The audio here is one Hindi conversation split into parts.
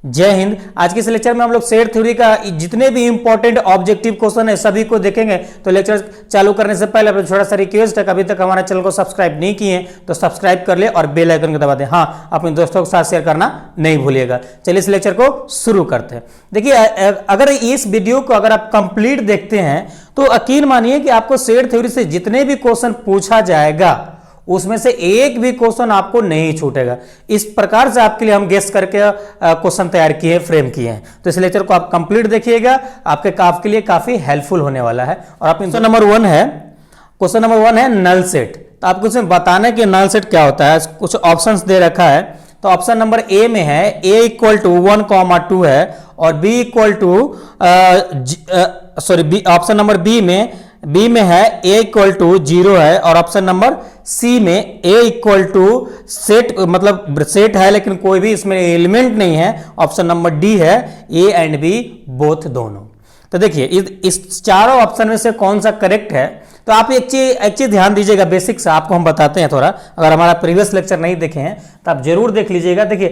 जय हिंद। आज के इस लेक्चर में हम लोग सेट थ्योरी का जितने भी इंपॉर्टेंट ऑब्जेक्टिव क्वेश्चन है सभी को देखेंगे। तो लेक्चर चालू करने से पहले अपना छोटा सा रिक्वेस्ट है, अभी तक हमारे चैनल को सब्सक्राइब नहीं किए तो सब्सक्राइब कर ले और बेल आइकन को दबा दें। हाँ, अपने दोस्तों के साथ शेयर करना नहीं भूलिएगा। चलिए इस लेक्चर को शुरू करते हैं। देखिए, अगर इस वीडियो को अगर आप कंप्लीट देखते हैं तो यकीन मानिए कि आपको सेट थ्योरी से जितने भी क्वेश्चन पूछा जाएगा उसमें से एक भी क्वेश्चन आपको नहीं छूटेगा। इस प्रकार से आपके लिए हम गेस करके क्वेश्चन तैयार किए, फ्रेम किए हैं। तो इस लेक्चर को आप कंप्लीट देखिएगा, आपके लिए काफी हेल्पफुल होने वाला है। और आप क्वेश्चन नंबर 1 है नल सेट। तो आपको इसमें बताना है कि नल सेट क्या होता है। कुछ ऑप्शंस दे रखा है। तो ऑप्शन नंबर ए में है a इक्वल टू 1,2 है और b equal to option number B में है a इक्वल टू 0 है और ऑप्शन नंबर सी में a इक्वल टू सेट, मतलब सेट है लेकिन कोई भी इसमें एलिमेंट नहीं है। ऑप्शन नंबर डी है a एंड b बोथ दोनों। तो देखिए इस चारों ऑप्शन में से कौन सा करेक्ट है। तो आप एक चीज ध्यान दीजिएगा, बेसिक से आपको हम बताते हैं थोड़ा। अगर हमारा प्रीवियस लेक्चर नहीं देखे हैं तो आप जरूर देख लीजिएगा। देखिए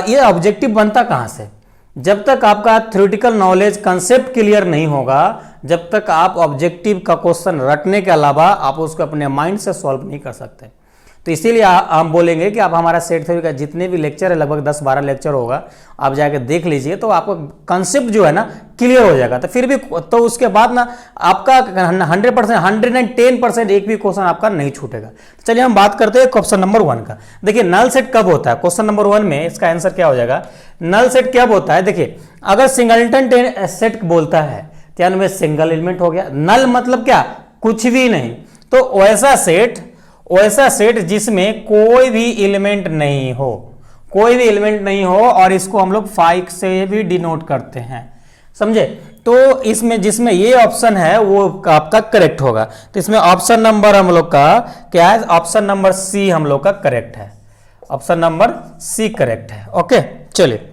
ये ऑब्जेक्टिव बनता कहां से, जब तक आपका थ्योरेटिकल नॉलेज कंसेप्ट क्लियर नहीं होगा, जब तक आप ऑब्जेक्टिव का क्वेश्चन रटने के अलावा आप उसको अपने माइंड से सॉल्व नहीं कर सकते। तो इसीलिए हम बोलेंगे कि आप हमारा सेट थ्योरी का जितने भी लेक्चर है, लगभग 10-12 लेक्चर होगा, आप जाके देख लीजिए तो आपको कंसेप्ट जो है ना क्लियर हो जाएगा। तो फिर भी तो उसके बाद ना आपका 100%, 110% एक भी क्वेश्चन आपका नहीं छूटेगा। तो चलिए हम बात करते हैं क्वेश्चन नंबर 1 का। देखिए नल सेट कब होता है, क्वेश्चन नंबर 1 में इसका आंसर क्या हो जाएगा। नल सेट कब होता है, देखिए अगर सिंगलटन सेट बोलता है तो यानी में सिंगल एलिमेंट हो गया। नल मतलब क्या, कुछ भी नहीं। तो वैसा सेट जिसमें कोई भी एलिमेंट नहीं हो, और इसको हम लोग 5 से भी डिनोट करते हैं, समझे। तो इसमें जिसमें ये ऑप्शन है वो आपका करेक्ट होगा। तो इसमें ऑप्शन नंबर हम लोग का क्या है, ऑप्शन नंबर सी हम लोग का करेक्ट है। ऑप्शन नंबर सी करेक्ट है। ओके, चलिए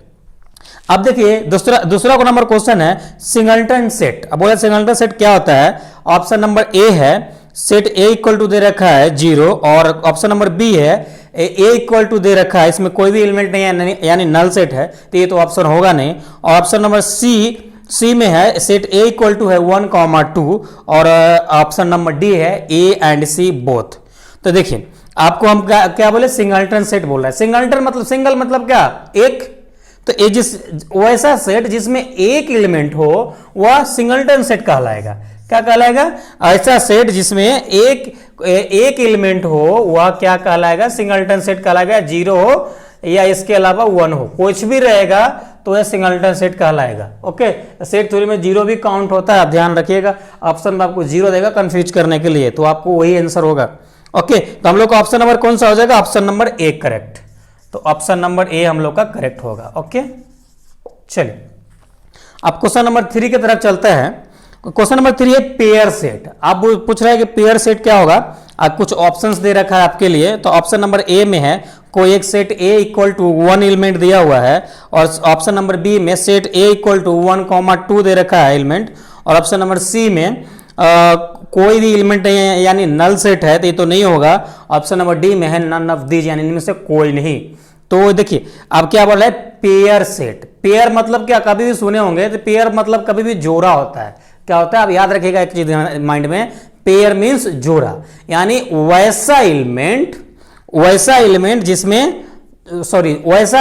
अब देखिए दूसरा नंबर क्वेश्चन है सिंगलटन सेट। अब बोले सिंगलटन सेट क्या होता है। ऑप्शन नंबर ए है सेट a इक्वल टू दे रखा है 0 और ऑप्शन नंबर बी है a इक्वल टू दे रखा है, इसमें कोई भी एलिमेंट नहीं है यानी नल सेट है, तो ये तो ऑप्शन होगा नहीं। और ऑप्शन नंबर सी में है सेट a इक्वल टू है 1,2 और ऑप्शन नंबर डी है a एंड c बोथ। तो देखिए आपको हम क्या बोले, सिंगलटन सेट बोल रहा है। सिंगलटन मतलब सिंगल मतलब क्या, एक। तो वैसा सेट जिसमें एक एलिमेंट हो वह सिंगलटन सेट कहलाएगा। क्या कहलाएगा, ऐसा सेट जिसमें एक एलिमेंट हो वह क्या कहलाएगा, सिंगलटन सेट कहलाएगा। 0 हो या इसके अलावा 1 हो, कुछ भी रहेगा तो यह सिंगलटन सेट कहलाएगा। ओके, सेट थ्योरी में 0 भी काउंट होता है, आप ध्यान रखिएगा। ऑप्शन में आपको 0 देगा कंफ्यूज करने के लिए, तो आपको वही आंसर होगा। ओके, तो हम लोग का ऑप्शन नंबर कौन सा हो जाएगा, ऑप्शन नंबर ए करेक्ट। तो ऑप्शन नंबर ए हम लोग का करेक्ट होगा। ओके, चलिए अब क्वेश्चन नंबर 3 की तरफ चलते हैं। क्वेश्चन नंबर 3 है पेयर सेट। आप पूछ रहे हैं कि पेयर सेट क्या होगा। आप कुछ ऑप्शंस दे रखा है आपके लिए। तो ऑप्शन नंबर ए में है कोई एक set a equal to 1 element दिया हुआ है और ऑप्शन नंबर बी में सेट a इक्वल टू 1,2 दे रखा है एलिमेंट और ऑप्शन नंबर सी में कोई भी एलिमेंट नहीं है यानी नल सेट है, तो ये तो नहीं होगा। ऑप्शन नंबर डी में है नन ऑफ दीज यानी इनमें से कोई नहीं। तो देखिए अब क्या बोल रहा है, पेयर सेट। पेयर मतलब क्या, कभी भी सुने होंगे तो पेयर मतलब कभी भी जोड़ा होता है। क्या होता है, आप याद रखिएगा एक चीज माइंड में, पेयर मींस जोड़ा, यानी वैसा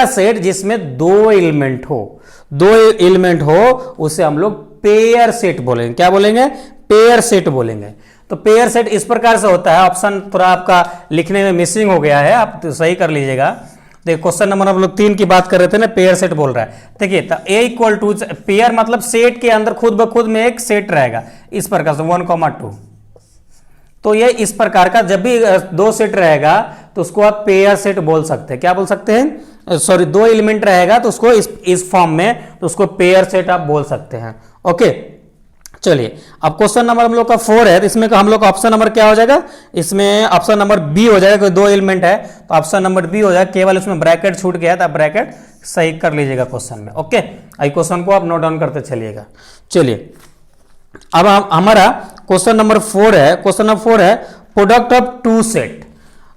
सेट जिसमें दो एलिमेंट हो उसे हम लोग पेयर सेट बोलेंगे। क्या बोलेंगे, पेयर सेट बोलेंगे। तो पेयर सेट इस प्रकार से होता है। ऑप्शन थोड़ा आपका लिखने में मिसिंग हो गया है, आप तो सही कर लीजिएगा। देखिए क्वेश्चन नंबर हम लोग 3 की बात कर रहे थे ना, पेयर सेट बोल रहा है। देखिए तो a इक्वल टू, पेयर मतलब सेट के अंदर खुद ब खुद में एक सेट रहेगा इस प्रकार से 1,2। तो ये इस प्रकार का जब भी 2 सेट रहेगा तो उसको आप पेयर सेट बोल सकते हैं। क्या बोल सकते हैं, सॉरी 2 एलिमेंट रहेगा तो उसको इस फॉर्म में, तो उसको पेयर सेट आप बोल सकते हैं। ओके, चलिए अब क्वेश्चन नंबर हम लोग का 4 है। तो इसमें हम लोग का ऑप्शन नंबर क्या हो जाएगा, इसमें ऑप्शन नंबर बी हो जाएगा। कोई 2 एलिमेंट है तो ऑप्शन नंबर बी हो जाएगा। केवल इसमें ब्रैकेट छूट गया है तो आप ब्रैकेट सही कर लीजिएगा क्वेश्चन में। ओके, आई क्वेश्चन को आप नोट डाउन करते चलिएगा। चलिए अब हमारा क्वेश्चन नंबर 4 है। क्वेश्चन नंबर 4 है प्रोडक्ट ऑफ 2 सेट।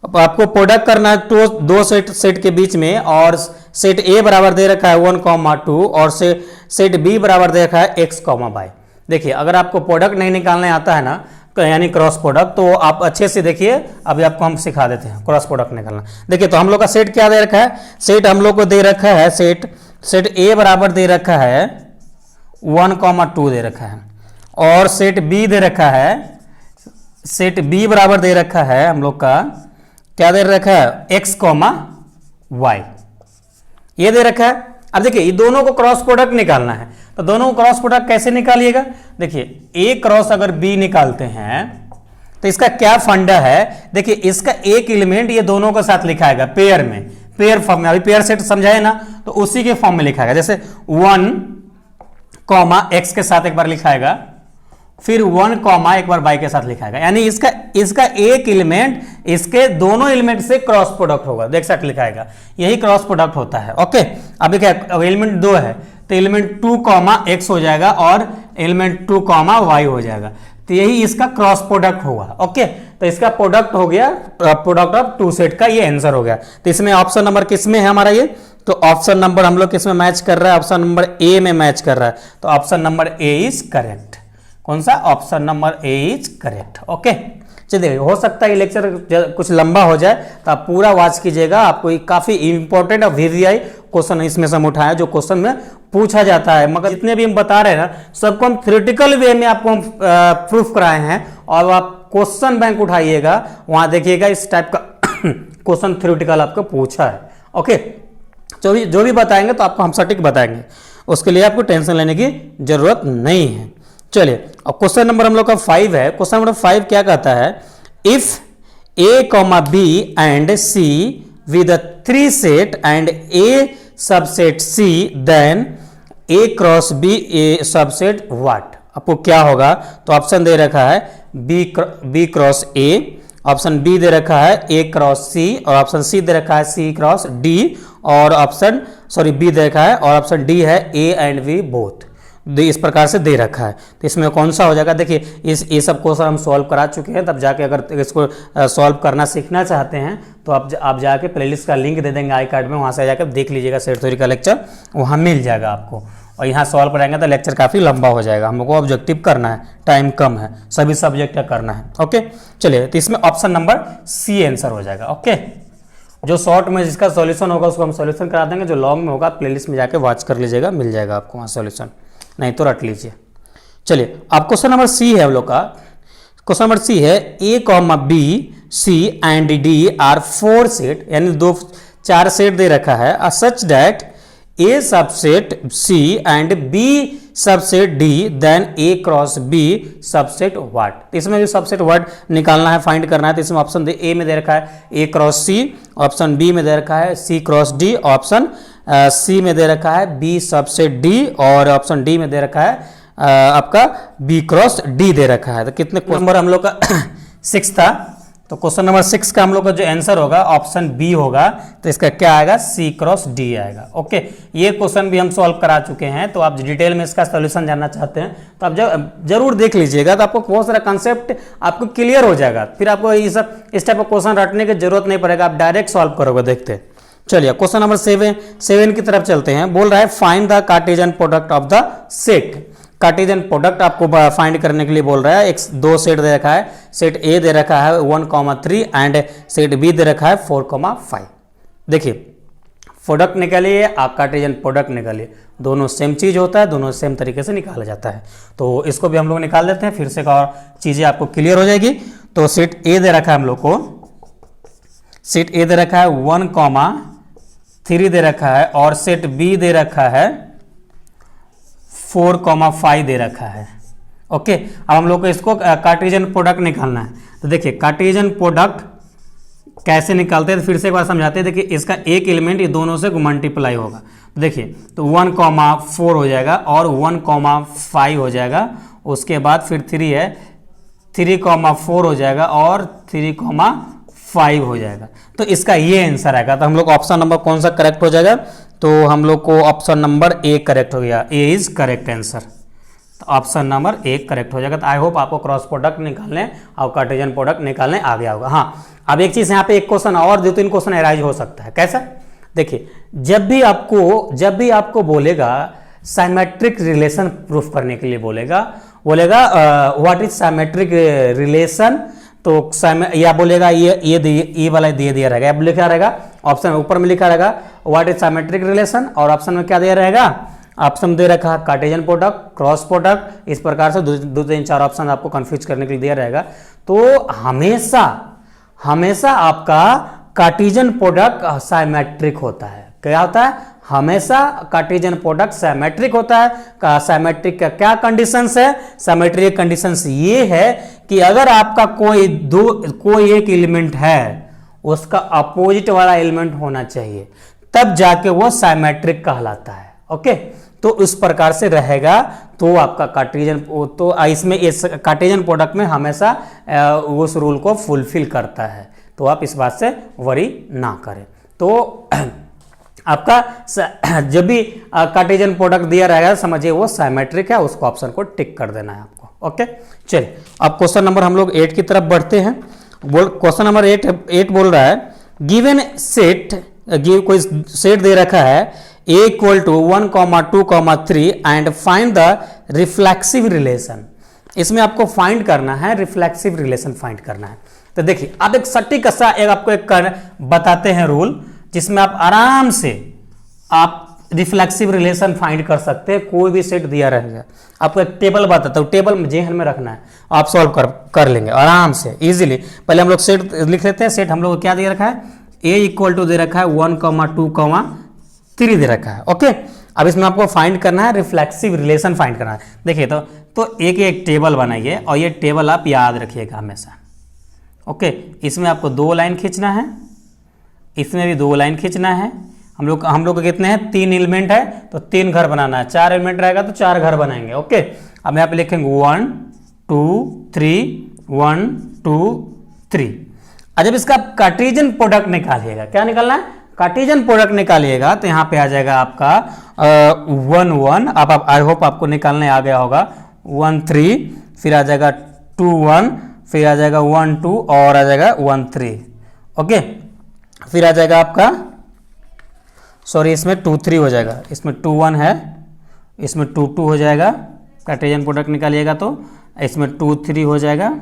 अब आपको प्रोडक्ट करना है तो दो सेट के बीच में, और सेट ए बराबर दे रखा है 1,2 और सेट बी बराबर दे रखा है x, y। देखिए अगर आपको प्रोडक्ट नहीं निकालने आता है ना, यानी क्रॉस प्रोडक्ट, तो आप अच्छे से देखिए, अभी आपको हम सिखा देते हैं क्रॉस प्रोडक्ट निकालना। देखिए तो हम लोग का सेट क्या दे रखा है, सेट हम लोग को दे रखा है सेट ए बराबर दे रखा है 1,2 दे रखा है, और सेट बी दे रखा है, सेट बी बराबर दे रखा है हम लोग का क्या दे रखा है x, y, ये दे रखा है। अब देखिए ये दोनों को क्रॉस प्रोडक्ट निकालना है, तो दोनों को क्रॉस प्रोडक्ट कैसे निकालिएगा। देखिए ए क्रॉस अगर बी निकालते हैं तो इसका क्या फंडा है, देखिए इसका एक एलिमेंट ये दोनों के साथ लिखाएगा पेयर में, पेयर फॉर्म में, अभी पेयर सेट समझाए ना, तो उसी के फॉर्म में लिखाएगा। जैसे 1, x के साथ एक बार लिखाएगा, फिर 1, एक बार y के साथ लिखाएगा, यानी इसका एक एलिमेंट इसके दोनों एलिमेंट से क्रॉस प्रोडक्ट होगा, देख सकते लिखाएगा, यही क्रॉस प्रोडक्ट होता है। ओके, अभी क्या एलिमेंट 2 है तो एलिमेंट 2, x हो जाएगा और एलिमेंट 2, y हो जाएगा, तो यही इसका क्रॉस प्रोडक्ट होगा। ओके, तो इसका प्रोडक्ट हो गया, प्रोडक्ट ऑफ टू सेट का ये आंसर हो गया। तो इसमें ऑप्शन नंबर किस में है हमारा ये, तो ऑप्शन नंबर हम लोग किस में मैच कर रहा है, ऑप्शन नंबर ए में मैच कर रहा है, तो option number A is correct. कौन सा, option number A is correct. Okay, चलिए हो सकता है ये लेक्चर कुछ लंबा हो जाए, तो आप पूरा वॉच कीजिएगा, आपको काफी इंपॉर्टेंट और वीवीआई क्वेश्चन इसमें से हम उठाया जो क्वेश्चन में पूछा जाता है। मगर जितने भी हम बता रहे हैं ना, सबको हम थ्योरेटिकल वे में आपको हम प्रूफ कराए हैं, और आप क्वेश्चन बैंक उठाइएगा, वहां देखिएगा इस टाइप का क्वेश्चन थ्योरेटिकल आपको पूछा है। ओके, जो भी बताएंगे तो आपको हम सटीक बताएंगे, उसके लिए आपको टेंशन लेने की जरूरत नहीं है। चलिए अब क्वेश्चन नंबर हम लोग का 5 है। क्वेश्चन नंबर 5 क्या कहता है, if a, b and c with 3 set and a subset c, then a cross b a subset what. आपको क्या होगा, तो ऑप्शन दे रखा है b cross a, option B दे रखा है a क्रॉस c, और ऑप्शन सी दे रखा है c क्रॉस d, और ऑप्शन बी दे रखा है, और ऑप्शन डी है a एंड b बोथ। इस प्रकार से दे रखा है, तो इसमें कौन सा हो जाएगा। देखिए ये सब क्वेश्चन हम सॉल्व करा चुके हैं, तब जाके अगर इसको सॉल्व करना सीखना चाहते हैं तो आप जाके प्लेलिस्ट का लिंक दे देंगे आई कार्ड में, वहाँ से जाकर देख लीजिएगा, सेट थ्योरी का लेक्चर वहाँ मिल जाएगा आपको। और यहाँ सॉल्व कराएंगे तो लेक्चर काफ़ी लंबा हो जाएगा, हमको ऑब्जेक्टिव करना है, टाइम कम है, सभी सब्जेक्ट का करना है। ओके, चलिए तो इसमें ऑप्शन नंबर सी आंसर हो जाएगा। ओके, जो शॉर्ट में जिसका सॉल्यूशन होगा उसको हम सॉल्यूशन करा देंगे, जो लॉन्ग में होगा प्लेलिस्ट में जाके वॉच कर लीजिएगा, मिल जाएगा आपको वहाँ सॉल्यूशन, नहीं तो रट लीजिए। चलिए अब क्वेश्चन नंबर सी है हम लोग का, क्वेश्चन नंबर सी है a, b, c and d are 4 set, यानी 4 सेट दे रखा है, such that a subset c and b subset d, then a cross b subset what. इसमें जो सबसेट व्हाट निकालना है, फाइंड करना है, तो इसमें ऑप्शन ए में दे रखा है a cross c, option B में दे रखा है c cross d, option C में दे रखा है बी सबसेट डी, और ऑप्शन डी में दे रखा है आपका बी क्रॉस डी दे रखा है। तो कितने नंबर हम लोग का 6 था, तो क्वेश्चन नंबर 6 का हम लोग का जो आंसर होगा ऑप्शन बी होगा, तो इसका क्या आएगा, सी क्रॉस डी आएगा। ओके, ये क्वेश्चन भी हम सॉल्व करा चुके हैं, तो आप डिटेल में इसका सॉल्यूशन जानना चाहते हैं तो आप जरूर देख लीजिएगा, तो आपको बहुत सारा कंसेप्ट आपको क्लियर हो जाएगा, फिर आपको इस टाइप का क्वेश्चन रटने की जरूरत नहीं पड़ेगा, आप डायरेक्ट सॉल्व करोगे। देखते चलिए क्वेश्चन नंबर 7 की तरफ चलते हैं। बोल रहा है find the Cartesian product of the set. Cartesian product आपको फाइंड करने के लिए बोल रहा है, 2 सेट दे रखा है, सेट ए दे रखा है 1,3 एंड सेट बी दे रखा है 4,5। देखिए प्रोडक्ट निकालिए, आप कार्टेशियन प्रोडक्ट निकालिए, दोनों सेम चीज होता है, दोनों सेम तरीके से निकाला जाता है, तो इसको भी हम लोग निकाल देते हैं, फिर से और चीजें आपको क्लियर हो जाएगी। तो सेट ए दे रखा है हम लोग को, सेट ए दे रखा है 1,3 दे रखा है, और सेट बी दे रखा है 4,5 दे रखा है। ओके, अब हम लोग को इसको कार्टेशियन प्रोडक्ट निकालना है, तो देखिए कार्टेशियन प्रोडक्ट कैसे निकालते हैं, तो फिर से एक बार समझाते हैं। देखिए इसका एक एलिमेंट ये दोनों से मल्टीप्लाई होगा, देखिए तो 1,4 हो जाएगा और 1,5 हो जाएगा, उसके बाद फिर 3 है 3,4 हो जाएगा और 3,5 हो जाएगा, तो इसका ये आंसर आएगा। तो हम लोग ऑप्शन नंबर कौन सा करेक्ट हो जाएगा, तो हम लोग को ऑप्शन नंबर ए करेक्ट हो गया, ए इज करेक्ट आंसर। तो ऑप्शन नंबर 1 करेक्ट हो जाएगा। तो आई होप आपको क्रॉस प्रोडक्ट निकालने और कार्टेशियन प्रोडक्ट निकालने आ गया होगा। हाँ, अब एक चीज यहाँ पे एक क्वेश्चन और 2-3 क्वेश्चन अराइज हो सकता है। कैसा? देखिए, जब भी आपको बोलेगा साइमेट्रिक रिलेशन प्रूफ करने के लिए बोलेगा व्हाट इज साइमेट्रिक रिलेशन, तो या बोलेगा ये वाला दिया रहेगा, अब लिखा रहेगा ऑप्शन ऊपर में लिखा रहेगा व्हाट इज साइमेट्रिक रिलेशन, और ऑप्शन में क्या दिया रहेगा, ऑप्शन दे रखा है कार्टेशियन प्रोडक्ट, क्रॉस प्रोडक्ट, इस प्रकार से 2-3-4 ऑप्शन आपको कंफ्यूज करने के लिए दिया रहेगा। तो हमेशा आपका कार्टेशियन प्रोडक्ट साइमेट्रिक होता है। क्या होता है? हमेशा कार्टेशियन प्रोडक्ट साइमेट्रिक होता है। साइमेट्रिक का क्या कंडीशंस है? साइमेट्रिक कंडीशंस ये है कि अगर आपका कोई एक एलिमेंट है, उसका अपोजिट वाला एलिमेंट होना चाहिए, तब जाके वो साइमेट्रिक कहलाता है। ओके, तो इस प्रकार से रहेगा तो आपका कार्टेशियन, तो इसमें इस कार्टेशियन प्रोडक्ट में हमेशा उस रूल को फुलफिल करता है। तो आप इस बात से वरी ना करें। तो आपका जब भी कार्टेशियन प्रोडक्ट दिया रहेगा समझिए वो साइमेट्रिक है, उसको ऑप्शन को टिक कर देना है आपको। ओके, चलिए अब क्वेश्चन नंबर हम लोग 8 की तरफ बढ़ते हैं। क्वेश्चन नंबर 8 बोल रहा है गिवन सेट, कोई सेट दे रखा है A = 1, 2, 3 and find the reflexive relation. इसमें आपको फाइंड करना है, रिफ्लेक्सिव रिलेशन फाइंड करना है। तो देखिए, अब एक सटीक सा आपको एक बताते हैं रूल, जिसमें आप आराम से आप रिफ्लेक्सिव रिलेशन फाइंड कर सकते हैं। कोई भी सेट दिया रहेगा, आपको एक टेबल बताता हूँ, टेबल जेहन में रखना है, आप सॉल्व कर लेंगे आराम से इजीली। पहले हम लोग सेट लिख लेते हैं। सेट हम लोग को क्या दे रखा है? A = दे रखा है 1, 2, 3 दे रखा है। ओके, अब इसमें आपको फाइंड करना है, रिफ्लेक्सिव रिलेशन फाइंड करना है। देखिए, तो एक टेबल बनाइए और ये टेबल आप याद रखिएगा हमेशा। ओके, इसमें आपको 2 लाइन खींचना है, इसमें भी 2 लाइन खींचना है। हम लोग को कितने हैं? 3 एलिमेंट है तो 3 घर बनाना है। 4 एलिमेंट रहेगा तो 4 घर बनाएंगे। ओके, अब यहाँ पे लिखेंगे 1, 2, 3, 1, 2, 3। जब इसका कार्टेशियन प्रोडक्ट निकालिएगा, क्या निकालना है? कार्टेशियन प्रोडक्ट निकालिएगा, तो यहाँ पे आ जाएगा आपका 1, 1। अब आई होप आपको निकालने आ गया होगा। 1, 3, फिर आ जाएगा 2, 1, फिर आ जाएगा 1, 2 और आ जाएगा 1, 3। ओके, फिर आ जाएगा आपका, सॉरी इसमें 2, 3 हो जाएगा, इसमें 2, 1 है, इसमें 2, 2 हो जाएगा। कार्टेशियन प्रोडक्ट निकालिएगा तो इसमें 2, 3 हो जाएगा।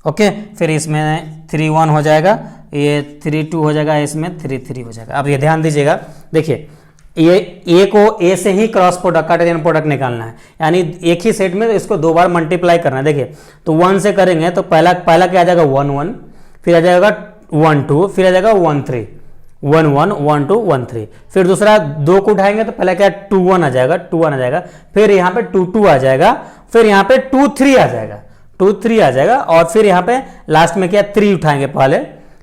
ओके, फिर इसमें 3, 1 हो जाएगा, ये 3, 2 हो जाएगा, इसमें 3, 3 हो जाएगा। अब ये ध्यान दीजिएगा, देखिए ये ए को ए से ही क्रॉस प्रोडक्ट कार्टेशियन प्रोडक्ट निकालना है, यानी एक ही सेट में इसको 2 बार मल्टीप्लाई करना है। देखिए, तो 1 से करेंगे तो पहला क्या आ जाएगा? 1, 1, फिर आ जाएगा 1, 2, फिर आ जाएगा 1, 3, 1, 1, 1, 2, 1, 3। फिर दूसरा 2 को उठाएंगे तो पहला क्या 2, 1 आ जाएगा, 2, 1 आ जाएगा, फिर यहाँ पे 2, 2 आ जाएगा, फिर यहाँ पे 2, 3 आ जाएगा, 2, 3 आ जाएगा, और फिर यहाँ पे लास्ट में क्या 3 उठाएंगे पहले,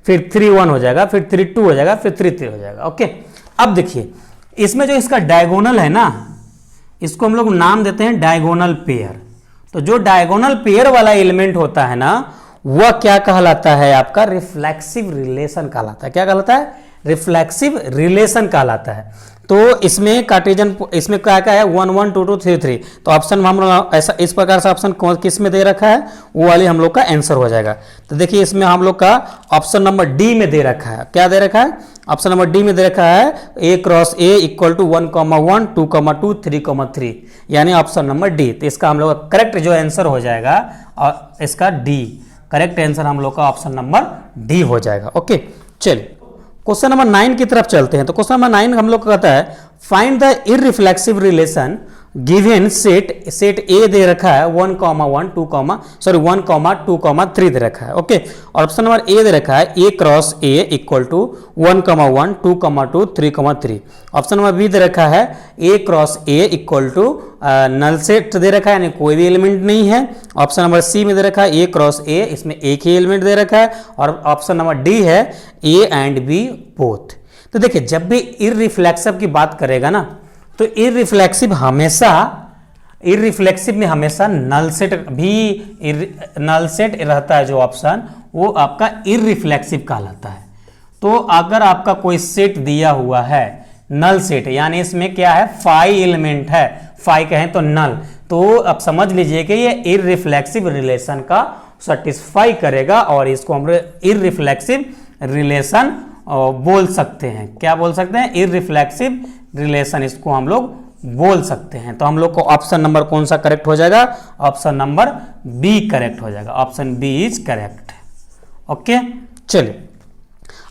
फिर 3, 1 हो जाएगा, फिर 3, 2 हो जाएगा, फिर 3, 3 हो जाएगा। ओके, अब देखिए इसमें जो इसका डायगोनल है ना, इसको हम लोग नाम देते हैं डायगोनल पेयर। तो जो डायगोनल पेयर वाला एलिमेंट होता है ना, वह क्या कहलाता है? आपका रिफ्लेक्सिव रिलेशन कहलाता है। क्या कहलाता है? रिफ्लेक्सिव रिलेशन कहलाता है। तो इसमें कार्टेशियन, इसमें क्या क्या है? 1, 1, 2, 2, 3, 3। तो ऑप्शन हम लोग ऐसा इस प्रकार से ऑप्शन किस में दे रखा है, वो वाली हम लोग का आंसर हो जाएगा। तो देखिए, इसमें हम लोग का ऑप्शन नंबर डी में दे रखा है। क्या दे रखा है? ऑप्शन नंबर डी में दे रखा है A क्रॉस A = 1, 1, 2, 2, 3, 3, यानी ऑप्शन नंबर डी। तो इसका हम लोग का करेक्ट जो आंसर हो जाएगा, और इसका डी करेक्ट आंसर हम लोग का ऑप्शन नंबर डी हो जाएगा। ओके, चलिए क्वेश्चन नंबर 9 की तरफ चलते हैं। तो क्वेश्चन नंबर 9 हम लोग कहता है find the irreflexive relation given set A दे रखा है 1, 1, 2, 1, 2, 3 दे रखा है। ओके, और ऑप्शन नंबर ए दे रखा है A cross A = 1, 1, 2, 2, 3, 3। Option number B दे रखा है A cross A = null set दे रखा है, यानी कोई भी एलिमेंट नहीं है। ऑप्शन नंबर सी में दे रखा है A क्रॉस A, इसमें एक ही एलिमेंट दे रखा है, और ऑप्शन नंबर डी है A एंड B बोथ। तो देखिए, जब भी इररिफ्लेक्सिव की बात करेगा ना, तो इररिफ्लेक्सिव में हमेशा नल सेट रहता है। जो ऑप्शन वो आपका इररिफ्लेक्सिव कहलाता है। तो अगर आपका कोई सेट दिया हुआ है नल सेट, यानी इसमें क्या है 5 एलिमेंट है, 5 कहें तो नल, तो अब समझ लीजिए कि ये इररिफ्लेक्सिव रिलेशन का सेटिस्फाई करेगा और इसको हम इररिफ्लेक्सिव रिलेशन बोल सकते हैं। क्या बोल सकते हैं? इररिफ्लेक्सिव रिलेशन इसको हम लोग बोल सकते हैं। तो हम लोग को ऑप्शन नंबर कौन सा करेक्ट हो जाएगा? ऑप्शन नंबर बी करेक्ट हो जाएगा। Option B is correct. Okay, चलिए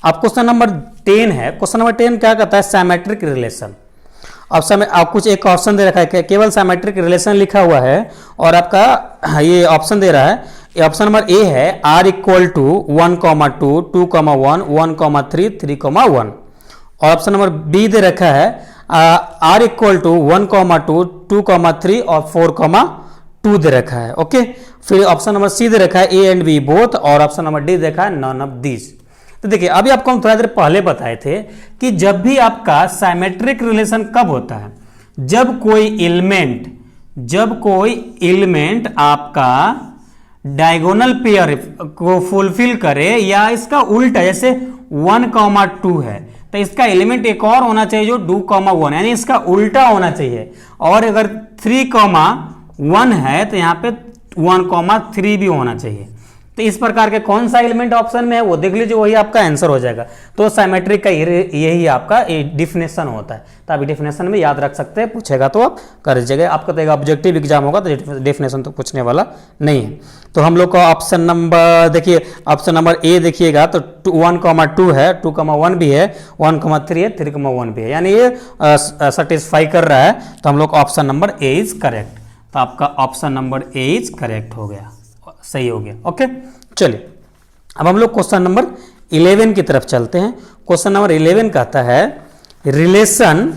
अब क्वेश्चन नंबर 10 है। क्वेश्चन नंबर 10 क्या कहता है? Symmetric relation. ऑप्शन में आप कुछ एक ऑप्शन दे रखा है, केवल सिमेट्रिक रिलेशन लिखा हुआ है और आपका ये ऑप्शन दे रहा है। ऑप्शन नंबर ए है r इक्वल टू 1,2, 2,1, 1,3, 3,1। और ऑप्शन नंबर बी दे रखा है r इक्वल टू 1,2, 2,3 और 4,2 दे रखा है। ओके, फिर ऑप्शन नंबर सी दे रखा है ए एंड बी बोथ और ऑप्शन नंबर डी देखा है नन ऑफ दीज। तो देखिए अभी आपको हम थोड़ा देर पहले बताए थे कि जब भी आपका सिमेट्रिक रिलेशन कब होता है? जब कोई एलिमेंट आपका डायगोनल पेयर को फुलफिल करे या इसका उल्टा, जैसे 1,2 है तो इसका एलिमेंट एक और होना चाहिए जो 2,1 यानी इसका उल्टा होना चाहिए। और अगर 3,1 है तो यहाँ पे 1,3 भी होना चाहिए। तो इस प्रकार के कौन सा एलिमेंट ऑप्शन में है वो देख लीजिए, वही आपका आंसर हो जाएगा। तो सिमेट्रिक का यही आपका डिफिनेशन होता है। तो आप डिफिनेशन में याद रख सकते हैं, पूछेगा तो आप कर दीजिएगा। आपका तो ऑब्जेक्टिव एग्जाम होगा तो डिफिनेशन तो पूछने वाला नहीं है। तो हम लोग का ऑप्शन नंबर देखिए, ऑप्शन नंबर ए देखिएगा तो 1,2 है, 2,1 भी है, 1,3 है, 3,1 भी है, यानी ये सेटिस्फाई कर रहा है। तो हम लोग option number A is correct. तो आपका option number A is correct हो गया, सही हो गया। ओके, चलिए अब हम लोग क्वेश्चन नंबर 11 की तरफ चलते हैं। क्वेश्चन नंबर 11 कहता है रिलेशन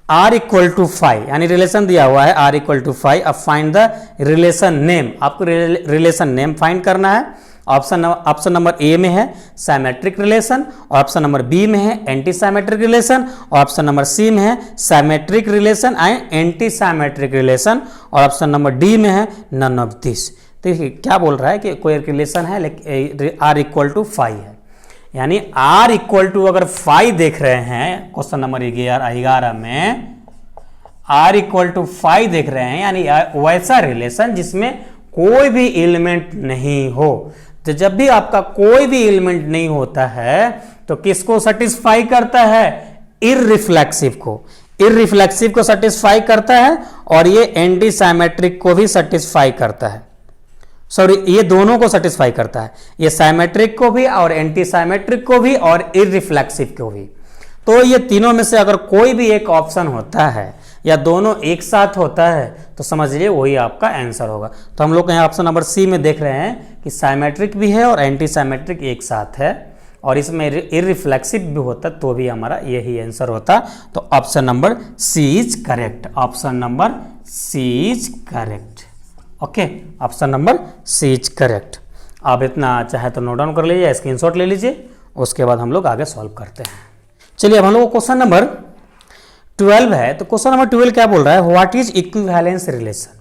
r इक्वल टू 5, यानी रिलेशन दिया हुआ है r इक्वल टू 5। अब फाइंड द रिलेशन नेम। आपको रिलेशन नेम फाइंड करना है। ऑप्शन नंबर ए में है सिमेट्रिक रिलेशन, और ऑप्शन नंबर बी में है एंटी सिमेट्रिक रिलेशन, और ऑप्शन नंबर सी में है symmetric relation and antisymmetric relation, और ऑप्शन नंबर डी में है नन ऑफ दिस। देखिए क्या बोल रहा है कि कोई रिलेशन है लेकिन r इक्वल टू 5 है, यानी r इक्वल टू अगर 5 देख रहे हैं क्वेश्चन नंबर 11 में r इक्वल टू 5 देख रहे हैं, यानी वैसा रिलेशन जिसमें कोई भी एलिमेंट नहीं हो। तो जब भी आपका कोई भी एलिमेंट नहीं होता है तो किसको सेटिस्फाई करता है? इररिफ्लेक्सिव को। इररिफ्लेक्सिव को सेटिस्फाई करता है और ये एंटी सिमेट्रिक को भी सेटिस्फाई करता है। सॉरी, ये दोनों को सेटिस्फाई करता है, ये सिमेट्रिक को भी और एंटी सिमेट्रिक को भी और इररिफ्लेक्सिव को भी। तो ये तीनों में से अगर कोई भी एक ऑप्शन होता है या दोनों एक साथ होता है तो समझ लीजिए वही आपका आंसर होगा। तो हम लोग यहाँ ऑप्शन नंबर सी में देख रहे हैं कि सिमेट्रिक भी है और एंटी सिमेट्रिक एक साथ है और इसमें इररिफ्लेक्सिव भी होता तो भी हमारा यही आंसर होता। तो option number C is correct. Option number C is correct. Okay, option number C is correct. आप इतना चाहे तो नोट डाउन कर लीजिए, स्क्रीनशॉट ले लीजिए, उसके बाद हम लोग आगे सॉल्व करते हैं। चलिए अब हम लोग क्वेश्चन नंबर 12 है। तो क्वेश्चन नंबर 12 क्या बोल रहा है? What is equivalence relation.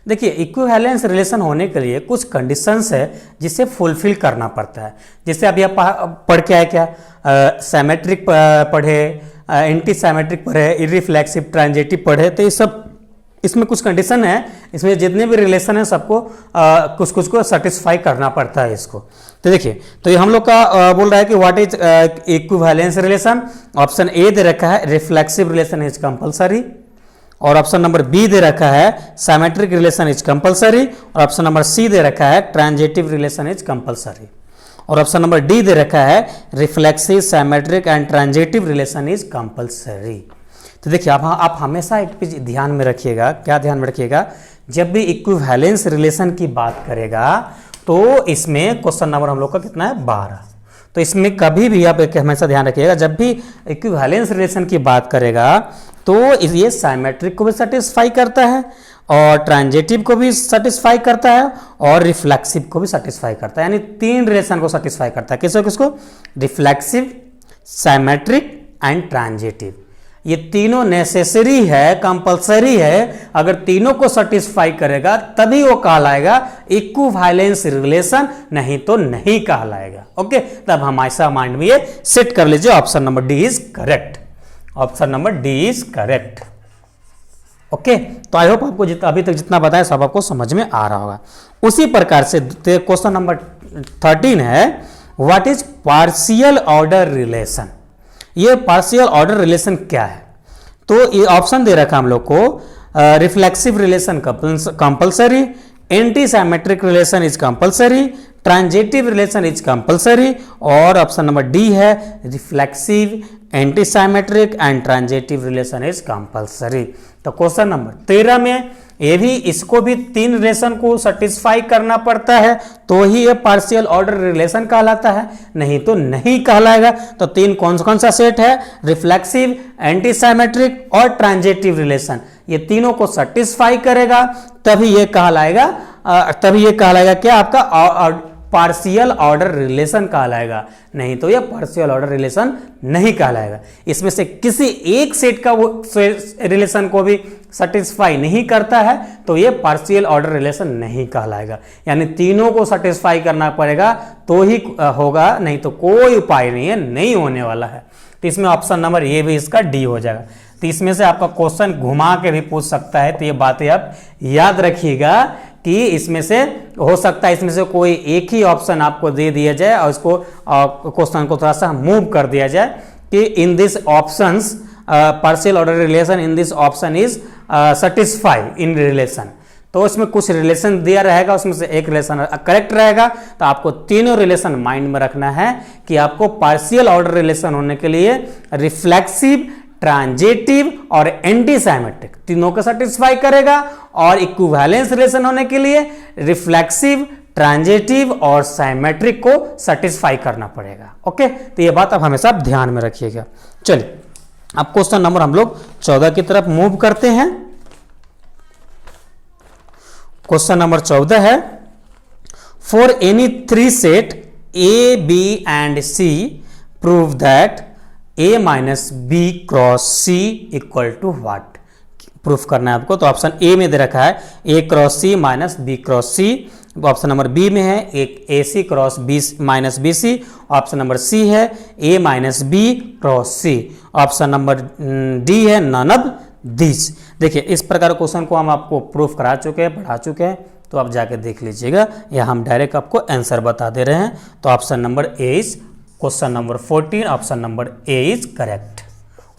देखिए इक्विवेलेंस रिलेशन होने के लिए कुछ कंडीशंस है जिसे फुलफिल करना पड़ता है। जैसे अभी आप पढ़ के आए क्या, सिमेट्रिक पढ़े, एंटी सिमेट्रिक पढ़े, इररिफ्लेक्सिव, ट्रांजिटिव पढ़े। तो ये सब इसमें कुछ कंडीशन है, इसमें जितने भी रिलेशन है सबको कुछ कुछ को सेटिस्फाई करना पड़ता है इसको। तो देखिए, तो ये हम लोग का बोल रहा है कि what is equivalence relation. Option A दे रखा है रिफ्लेक्सिव रिलेशन इज कंपलसरी, और ऑप्शन नंबर बी दे रखा है सिमेट्रिक रिलेशन इज कंपलसरी, और ऑप्शन नंबर सी दे रखा है ट्रांजिटिव रिलेशन इज कंपलसरी, और ऑप्शन नंबर डी दे रखा है reflexive, symmetric and transitive relation is compulsory. तो देखिए आप हमेशा एक चीज ध्यान में रखिएगा। क्या ध्यान में रखिएगा? जब भी इक्विवेलेंस रिलेशन की बात करेगा तो इसमें क्वेश्चन नंबर हम लोग का कितना है? 12। तो इसमें कभी भी आप एक हमेशा ध्यान रखिएगा, जब भी इक्विवेलेंस रिलेशन की बात करेगा तो ये सिमेट्रिक को भी सेटिस्फाई करता है और ट्रांजिटिव को भी सेटिस्फाई करता है और रिफ्लेक्सिव को भी सेटिस्फाई करता है, यानी 3 रिलेशन को सेटिस्फाई करता है। किसको किसको? Reflexive, symmetric and transitive. ये तीनों नेसेसरी है, कंपलसरी है। अगर तीनों को सेटिस्फाई करेगा तभी वो कहलाएगा इक्विवेलेंस रिलेशन, नहीं तो नहीं कहलाएगा। ओके, तब हम ऐसा माइंड में ये सेट कर लीजिए। Option number D is correct. Option number D is correct. Okay, तो आई होप आपको अभी तक जितना बताया सब आपको समझ में आ रहा होगा। उसी प्रकार से क्वेश्चन नंबर 13 है, what is partial order relation. ये पार्शियल ऑर्डर रिलेशन क्या है? तो ये ऑप्शन दे रखा हम लोग को, reflexive relation compulsory, anti symmetric relation is compulsory, transitive relation is compulsory, और ऑप्शन नंबर डी है reflexive, anti symmetric and transitive relation is compulsory. तो क्वेश्चन नंबर 13 में ये भी, इसको भी 3 रिलेशन को सेटिस्फाई करना पड़ता है तो ही ये पार्शियल ऑर्डर रिलेशन कहलाता है, नहीं तो नहीं कहलाएगा। तो 3 कौन सा सेट है? रिफ्लेक्सिव, एंटी साइमेट्रिक और ट्रांजिटिव रिलेशन, ये तीनों को सेटिस्फाई करेगा तभी ये कहलाएगा, क्या आपका पार्शियल ऑर्डर रिलेशन कहलाएगा, नहीं तो यह पार्शियल ऑर्डर रिलेशन नहीं कहलाएगा। इसमें से किसी एक सेट का वो रिलेशन को भी सेटिस्फाई नहीं करता है तो यह पार्शियल ऑर्डर रिलेशन नहीं कहलाएगा। यानी तीनों को सेटिस्फाई करना पड़ेगा तो ही होगा, नहीं तो कोई उपाय नहीं है, नहीं होने वाला है। तो इसमें ऑप्शन नंबर ये भी इसका डी हो जाएगा। तो इसमें से आपका क्वेश्चन घुमा के भी पूछ सकता है, तो ये बातें आप याद रखिएगा कि इसमें से हो सकता है इसमें से कोई एक ही ऑप्शन आपको दे दिया जाए और इसको क्वेश्चन को थोड़ा सा मूव कर दिया जाए कि in this options partial order relation in this option is satisfy in relation. तो इसमें कुछ रिलेशन दिया रहेगा, उसमें से एक रिलेशन करेक्ट रहेगा। तो आपको तीनों रिलेशन माइंड में रखना है कि आपको पार्शियल ऑर्डर रिलेशन होने के लिए रिफ्लेक्सिव, ट्रांजिटिव और एंटी साइमेट्रिक तीनों को सेटिस्फाई करेगा, और इक्विवेलेंस रिलेशन होने के लिए रिफ्लेक्सिव, ट्रांजिटिव और साइमेट्रिक को सेटिस्फाई करना पड़ेगा। ओके, तो ये बात आप हमेशा ध्यान में रखिएगा। चलिए अब क्वेश्चन नंबर हम लोग 14 की तरफ मूव करते हैं। क्वेश्चन नंबर 14 है, for any 3 set A, B and C prove that A minus B cross C equal to what. Proof करना है आपको। तो ऑप्शन ए में दे रखा है A cross C minus B cross C. Option number B में है एक A C cross B minus B C. Option number C है A minus B cross C. Option number D है नन ऑफ दिस। देखिए इस प्रकार क्वेश्चन को हम आपको प्रूफ करा चुके हैं, पढ़ा चुके हैं, तो आप जाके देख लीजिएगा, या हम डायरेक्ट आपको आंसर बता दे रहे हैं। तो option number A is question number 14, option number A is correct.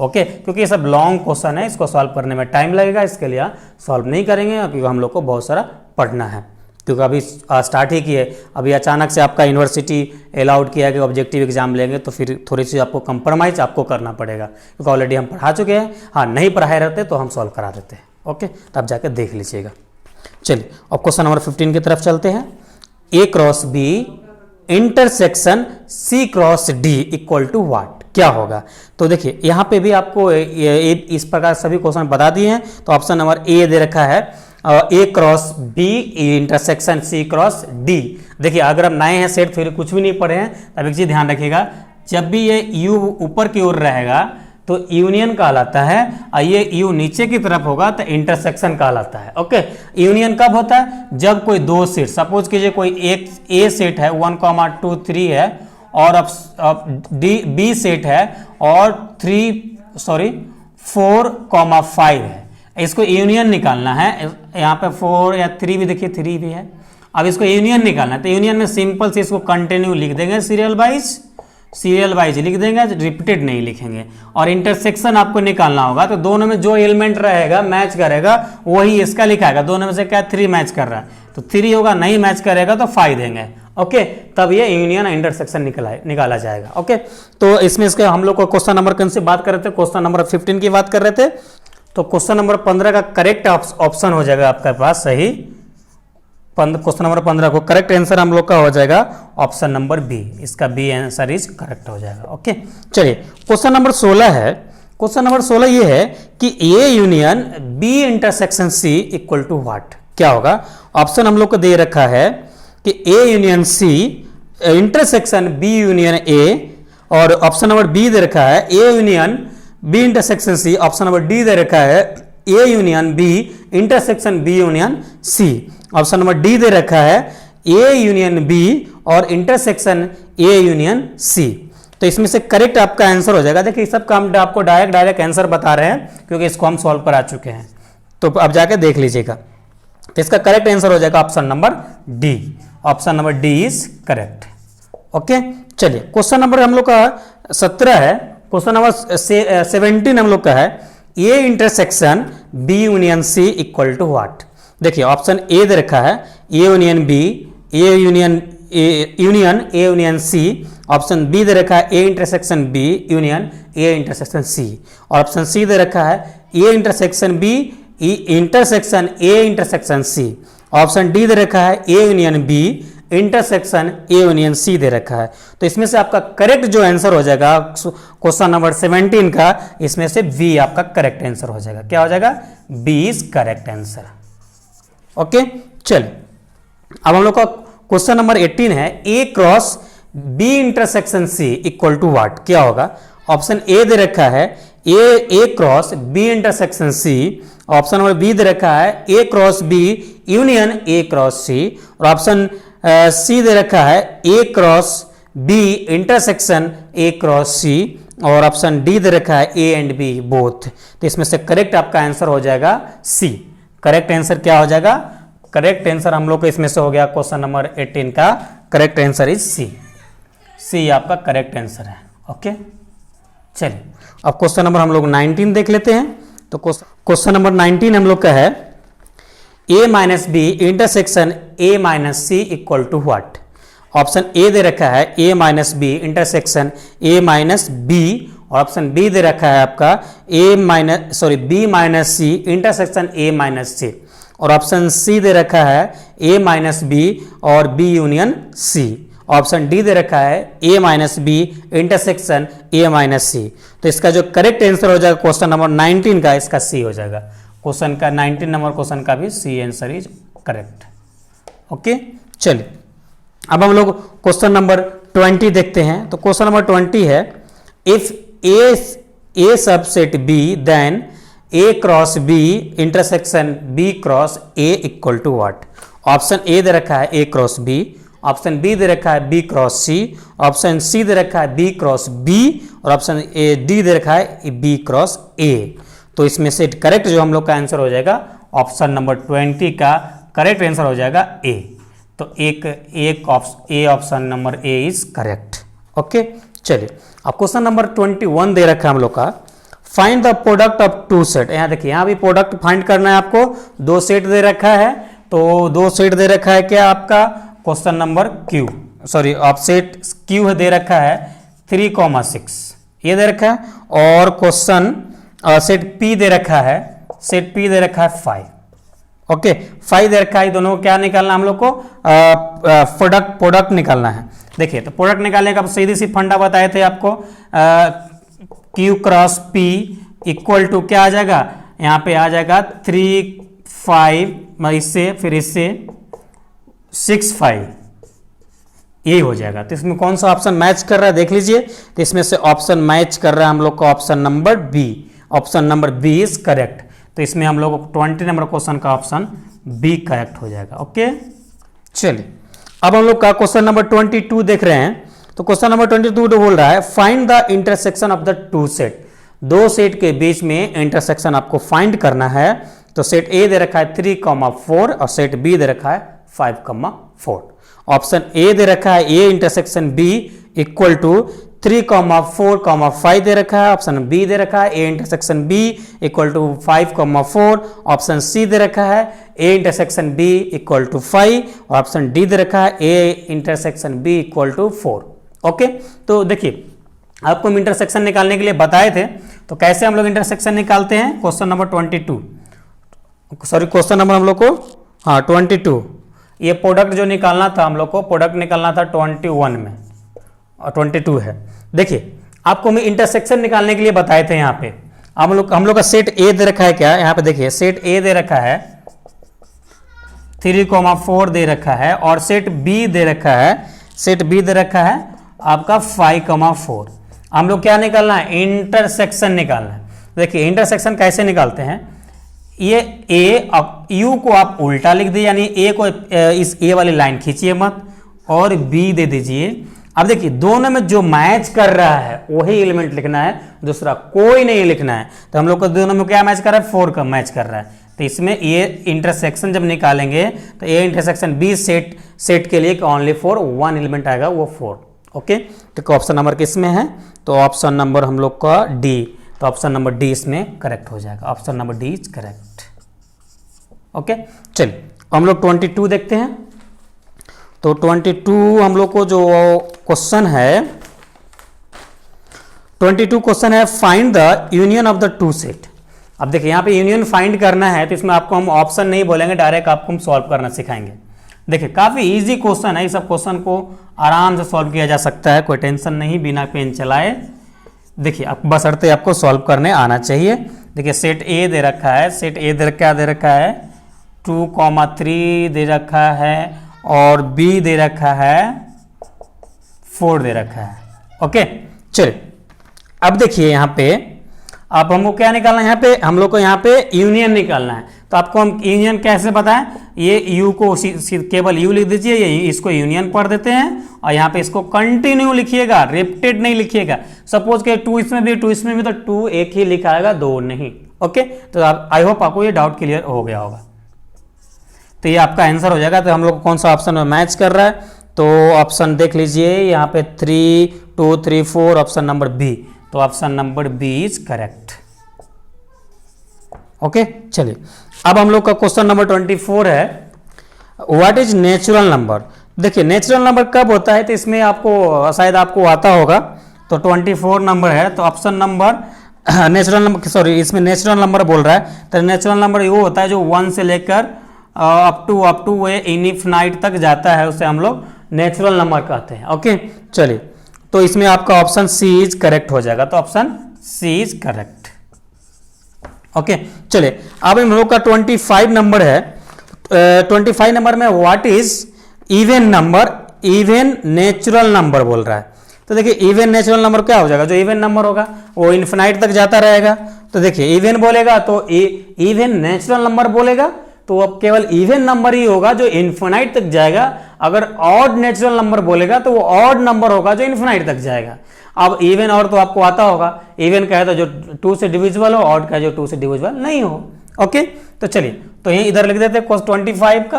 Okay, क्योंकि ये सब लॉन्ग क्वेश्चन है, इसको सॉल्व करने में टाइम लगेगा, इसके लिए सॉल्व नहीं करेंगे क्योंकि हम लोग को बहुत सारा पढ़ना है, क्योंकि अभी स्टार्ट ही किए। अभी अचानक से आपका यूनिवर्सिटी अलाउड किया कि ऑब्जेक्टिव एग्जाम लेंगे, तो फिर थोड़ी सी आपको कंप्रोमाइज आपको करना पड़ेगा, क्योंकि ऑलरेडी हम पढ़ा चुके हैं। हाँ, नहीं पढ़ाए रहते तो हम सॉल्व करा देते हैं। ओके, तो आप जाके देख लीजिएगा। चलिए अब क्वेश्चन नंबर 15 की तरफ चलते हैं। A cross B intersection C cross D equal to what, क्या होगा? तो देखिए यहाँ पे भी आपको इस प्रकार सभी क्वेश्चन बता दिए हैं। तो ऑप्शन नंबर ए दे रखा है A cross B intersection C cross D. देखिए अगर हम नए हैं सेट थ्योरी कुछ भी नहीं पढ़े हैं, तब एक चीज ध्यान रखिएगा, जब भी ये यू ऊपर की ओर रहेगा तो यूनियन कहलाता है, और ये यू नीचे की तरफ होगा तो इंटरसेक्शन कहलाता है। ओके, यूनियन कब होता है? जब कोई दो सेट, सपोज कीजिए कोई एक ए सेट है 1, 2, 3 है, और अब बी सेट है और 4, 5 है। इसको यूनियन निकालना है। यहाँ पे 4 या 3 भी, देखिए 3 भी है। अब इसको यूनियन निकालना है, तो यूनियन में सिंपल से इसको कंटिन्यू लिख देंगे, सीरियल वाइज लिख देंगे, रिपीटेड नहीं लिखेंगे। और इंटरसेक्शन आपको निकालना होगा, तो दोनों में जो एलिमेंट रहेगा मैच करेगा वही इसका लिखाएगा। दोनों में से क्या 3 मैच कर रहा है, तो 3 होगा, नहीं मैच करेगा तो 5 देंगे। ओके, तब ये यूनियन इंटरसेक्शन निकाला जाएगा। ओके, तो इसमें इसके हम लोग को क्वेश्चन नंबर कौन से बात कर रहे थे? क्वेश्चन नंबर 15 की बात कर रहे थे। तो क्वेश्चन नंबर 15 का करेक्ट ऑप्शन हो जाएगा आपके पास सही। क्वेश्चन नंबर 15 को करेक्ट आंसर हम लोग का हो जाएगा ऑप्शन नंबर बी। इसका बी आंसर इज करेक्ट हो जाएगा। ओके, चलिए क्वेश्चन नंबर 16 है। क्वेश्चन नंबर 16 ये है कि A union B intersection C equal to what, क्या होगा? ऑप्शन हम लोग को दे रखा है कि A union C intersection B union A, और ऑप्शन नंबर बी दे रखा है A union B intersection C. Option number D दे रखा है A union B intersection B union C. Option number D दे रखा है ए यूनियन बी और इंटरसेक्शन ए यूनियन सी। तो इसमें से करेक्ट आपका आंसर हो जाएगा। देखिए सब काम आपको डायरेक्ट आंसर बता रहे हैं क्योंकि इसको हम सॉल्व करा चुके हैं। तो अब जाके देख लीजिएगा। तो इसका करेक्ट आंसर हो जाएगा option number D. Option number D is correct. Okay, चलिए क्वेश्चन नंबर हम लोग का 17 है। क्वेश्चन नंबर 17 हम लोग का है, A intersection B union C equal to what. देखिए ऑप्शन ए दे रखा है A union B, A union A union C. Option B दे रखा है A intersection B union A intersection C. और ऑप्शन सी दे रखा है A intersection B intersection A intersection C. Option D दे रखा है A union B intersection A union C दे रखा है। तो इसमें से आपका करेक्ट जो आंसर हो जाएगा क्वेश्चन नंबर 17 का, इसमें से बी आपका करेक्ट आंसर हो जाएगा। क्या हो जाएगा? B is correct answer. Okay, चलिए अब हम लोग का क्वेश्चन नंबर 18 है, A cross B intersection C equal to what. क्या होगा? ऑप्शन ए दे रखा है A cross B intersection C. Option number B दे रखा है A cross B union A cross C. और ऑप्शन सी दे रखा है A cross B intersection A cross C. और ऑप्शन डी दे रखा है ए एंड बी बोथ। तो इसमें से करेक्ट आपका आंसर हो जाएगा सी। करेक्ट आंसर क्या हो जाएगा? करेक्ट आंसर हम लोग को इसमें से हो गया क्वेश्चन नंबर 18 का करेक्ट आंसर इज सी। सी आपका करेक्ट आंसर है। ओके, चलिए अब क्वेश्चन नंबर हम लोग 19 देख लेते हैं। तो क्वेश्चन नंबर 19 हम लोग का है, A minus B intersection A minus C equal to what. Option A दे रखा है A minus B intersection A minus B. और ऑप्शन बी दे रखा है आपका B minus C intersection A minus C. और ऑप्शन सी दे रखा है ए माइनस बी और B union C. Option D दे रखा है A minus B intersection A minus C. तो इसका जो करेक्ट आंसर हो जाएगा क्वेश्चन नंबर 19 का, इसका सी हो जाएगा। क्वेश्चन का 19 नंबर क्वेश्चन का भी C answer is correct. Okay, चलिए अब हम लोग क्वेश्चन नंबर 20 देखते हैं। तो क्वेश्चन नंबर 20 है, if A subset B then A cross B intersection B cross A equal to what. Option A दे रखा है A cross B. Option B दे रखा है B cross C. Option C दे रखा है बी क्रॉस बी। और ऑप्शन डी दे रखा है बी क्रॉस ए। तो इसमें से करेक्ट जो हम लोग का आंसर हो जाएगा ऑप्शन नंबर 20 का करेक्ट आंसर हो जाएगा ए। तो एक option number A is correct. Okay, चलिए अब क्वेश्चन नंबर 21 दे रखा है हम लोग का, find the product of two set. यहाँ देखिए, यहाँ भी प्रोडक्ट फाइंड करना है आपको। दो सेट दे रखा है, तो दो सेट दे रखा है क्या आपका क्वेश्चन नंबर आप सेट क्यू दे रखा है 3,6 ये दे रखा है। और क्वेश्चन सेट पी दे रखा है 5। ओके, 5 दे रखा है। दोनों क्या निकालना हम लोग को? प्रोडक्ट निकालना है। देखिए, तो प्रोडक्ट निकालने का सीधी सी फंडा बताए थे आपको, Q cross P equal to क्या आ जाएगा? यहाँ पे आ जाएगा 3, 5, इससे फिर इससे 6, 5 यही हो जाएगा। तो इसमें कौन सा ऑप्शन मैच कर रहा है देख लीजिए। तो इसमें से ऑप्शन मैच कर रहा है हम लोग का option number B. Option number B is correct. तो इसमें हम लोग 20 नंबर क्वेश्चन का ऑप्शन बी करेक्ट हो जाएगा। ओके, चलिए अब हम लोग का क्वेश्चन नंबर 22 देख रहे हैं। तो क्वेश्चन नंबर 22 बोल रहा है, find the intersection of the two set. दो सेट के बीच में इंटरसेक्शन आपको फाइंड करना है। तो सेट ए दे रखा है 3,4 और सेट बी दे रखा है 5,4। ऑप्शन ए दे रखा है A intersection B equal to 3,4,5 दे रखा है। ऑप्शन बी दे रखा है A intersection B equal to 5,4। Option C दे रखा है A intersection B equal to 5। और ऑप्शन डी दे रखा है A intersection B equal to 4। Okay, तो देखिए आपको हम इंटरसेक्शन निकालने के लिए बताए थे। तो कैसे हम लोग इंटरसेक्शन निकालते हैं? क्वेश्चन नंबर क्वेश्चन नंबर हम लोग को 22। ये प्रोडक्ट जो निकालना था हम लोग को, प्रोडक्ट निकालना था 21 में और 22 है। देखिए आपको हम इंटरसेक्शन निकालने के लिए बताए थे। यहाँ पे हम लोग का सेट ए दे रखा है क्या? यहाँ पे देखिए सेट ए दे रखा है 3,4 दे रखा है। और सेट बी दे रखा है आपका 5,4। हम लोग क्या निकालना है? इंटरसेक्शन निकालना है। देखिए इंटरसेक्शन कैसे निकालते हैं? ये ए, अब यू को आप उल्टा लिख दीजिए, यानी ए को इस ए वाली लाइन खींचिए मत और बी दे दीजिए। अब देखिए दोनों में जो मैच कर रहा है वही एलिमेंट लिखना है, दूसरा कोई नहीं लिखना है। तो हम लोग को दोनों में क्या मैच कर रहा है? 4 का मैच कर रहा है। तो इसमें ए इंटरसेक्शन जब निकालेंगे तो ए इंटरसेक्शन बी सेट के लिए ओनली फॉर वन एलिमेंट आएगा, वो 4। ओके, तो ऑप्शन नंबर किस में है? तो ऑप्शन नंबर हम लोग का डी। तो ऑप्शन नंबर डी इसमें करेक्ट हो जाएगा। Option number D is correct. Okay, चलिए हम लोग 22 देखते हैं। तो 22 हम लोग को जो क्वेश्चन है, 22 क्वेश्चन है find the union of the two set. अब देखिए यहाँ पे यूनियन फाइंड करना है, तो इसमें आपको हम ऑप्शन नहीं बोलेंगे, डायरेक्ट आपको हम सॉल्व करना सिखाएंगे। देखिए काफी इजी क्वेश्चन है, इस सब क्वेश्चन को आराम से सॉल्व किया जा सकता है, कोई टेंशन नहीं, बिना पेन चलाए। देखिए अब बशर्ते आपको सॉल्व करने आना चाहिए। देखिए सेट ए दे रखा है, सेट ए क्या दे रखा है 2,3 दे रखा है, और बी दे रखा है 4 दे रखा है। ओके, चलिए अब देखिए यहाँ पे आप हमको क्या निकालना है, यहाँ पे हम लोग को यहाँ पे यूनियन निकालना है। तो आपको हम यूनियन कैसे बताएं, ये यू को केवल यू लिख दीजिए, ये इसको यूनियन पढ़ देते हैं, और यहाँ पे इसको कंटिन्यू लिखिएगा, रिपीटेड नहीं लिखिएगा। सपोज के 2 इसमें भी 2 इसमें भी, तो 2 एक ही लिखा आएगा, 2 नहीं। ओके, तो आप आई होप आपको ये डाउट क्लियर हो गया होगा। तो ये आपका आंसर हो जाएगा। तो हम लोग कौन सा ऑप्शन में मैच कर रहा है, तो ऑप्शन देख लीजिए यहाँ पे 3, 2, 3, 4, ऑप्शन नंबर बी। तो option number B is correct. Okay, चलिए अब हम लोग का क्वेश्चन नंबर 24 है, व्हाट इज नेचुरल नंबर। देखिए नेचुरल नंबर कब होता है, तो इसमें आपको शायद आपको आता होगा। तो 24 नंबर है, तो option number natural number, sorry इसमें नेचुरल नंबर बोल रहा है। तो नेचुरल नंबर वो होता है जो 1 से लेकर अप टू वे इनफिनाइट तक जाता है, उसे हम लोग नेचुरल नंबर कहते हैं। ओके, चलिए तो इसमें आपका ऑप्शन सी इज करेक्ट हो जाएगा। तो option C is correct. Okay, चलिए अब हम लोग का 25 नंबर है। 25 नंबर में what is even number, even natural number बोल रहा है। तो देखिए इवन नेचुरल नंबर क्या हो जाएगा, जो इवन नंबर होगा वो इनफिनाइट तक जाता रहेगा। तो देखिए इवन बोलेगा तो इवन नेचुरल नंबर बोलेगा तो अब केवल इवन नंबर ही होगा जो इनफिनाइट तक जाएगा। अगर ऑड नेचुरल नंबर बोलेगा तो वो ऑड नंबर होगा जो इनफिनाइट तक जाएगा। अब इवन और तो आपको आता होगा, इवन का है तो जो 2 से डिविजिबल हो, ऑड का है जो 2 से डिविजिबल नहीं हो। ओके, तो चलिए तो यही इधर लिख देते हैं 25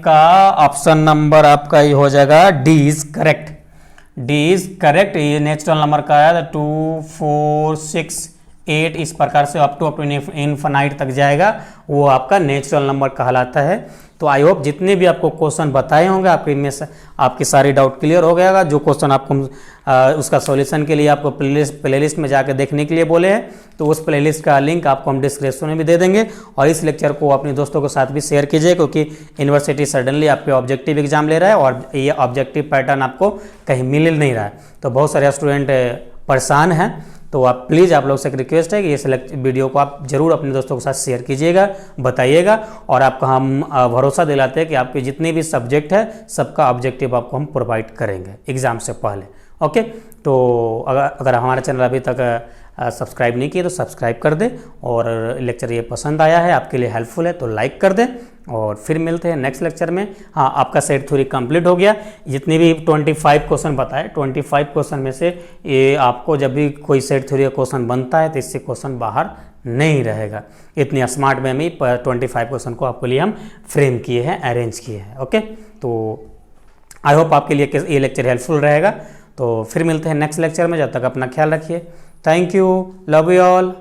का ऑप्शन नंबर आपका ये हो जाएगा D is correct. D is correct. ये नेचुरल नंबर का है 2, 4, 6, 8 इस प्रकार से अप टू इनफिनाइट तक जाएगा, वो आपका नेचुरल नंबर कहलाता है। तो आई होप जितने भी आपको क्वेश्चन बताए होंगे आपके में से आपकी सारी डाउट क्लियर हो गया होगा। जो क्वेश्चन आपको उसका सॉल्यूशन के लिए आपको प्लेलिस्ट में जाकर देखने के लिए बोले हैं, तो उस प्लेलिस्ट का लिंक आपको हम डिस्क्रिप्शन में भी दे देंगे। और इस लेक्चर को अपने दोस्तों के साथ भी शेयर कीजिए, क्योंकि यूनिवर्सिटी सडनली आपके ऑब्जेक्टिव एग्जाम ले रहा है और ये ऑब्जेक्टिव पैटर्न आपको कहीं मिल नहीं रहा है। तो बहुत सारे स्टूडेंट परेशान हैं। तो आप प्लीज़ आप लोग से एक रिक्वेस्ट है कि इस वीडियो को आप जरूर अपने दोस्तों के साथ शेयर कीजिएगा, बताइएगा। और आपको हम भरोसा दिलाते हैं कि आपके जितने भी सब्जेक्ट है सबका ऑब्जेक्टिव आपको हम प्रोवाइड करेंगे एग्जाम से पहले। ओके, तो अगर हमारा चैनल अभी तक सब्सक्राइब नहीं किए तो सब्सक्राइब कर दें, और लेक्चर ये पसंद आया है आपके लिए हेल्पफुल है तो लाइक कर दें। और फिर मिलते हैं नेक्स्ट लेक्चर में। हाँ, आपका सेट थ्योरी कंप्लीट हो गया। जितने भी 25 क्वेश्चन बताए, 25 क्वेश्चन में से ये आपको जब भी कोई सेट थ्योरी का क्वेश्चन बनता है तो इससे क्वेश्चन बाहर नहीं रहेगा। इतनी स्मार्ट वे में 25 क्वेश्चन को आपके लिए हम फ्रेम किए हैं, अरेंज किए हैं। ओके, तो आई होप आपके लिए ये लेक्चर हेल्पफुल रहेगा। तो फिर मिलते हैं नेक्स्ट लेक्चर में, जब तक अपना ख्याल रखिए। Thank you, love you all.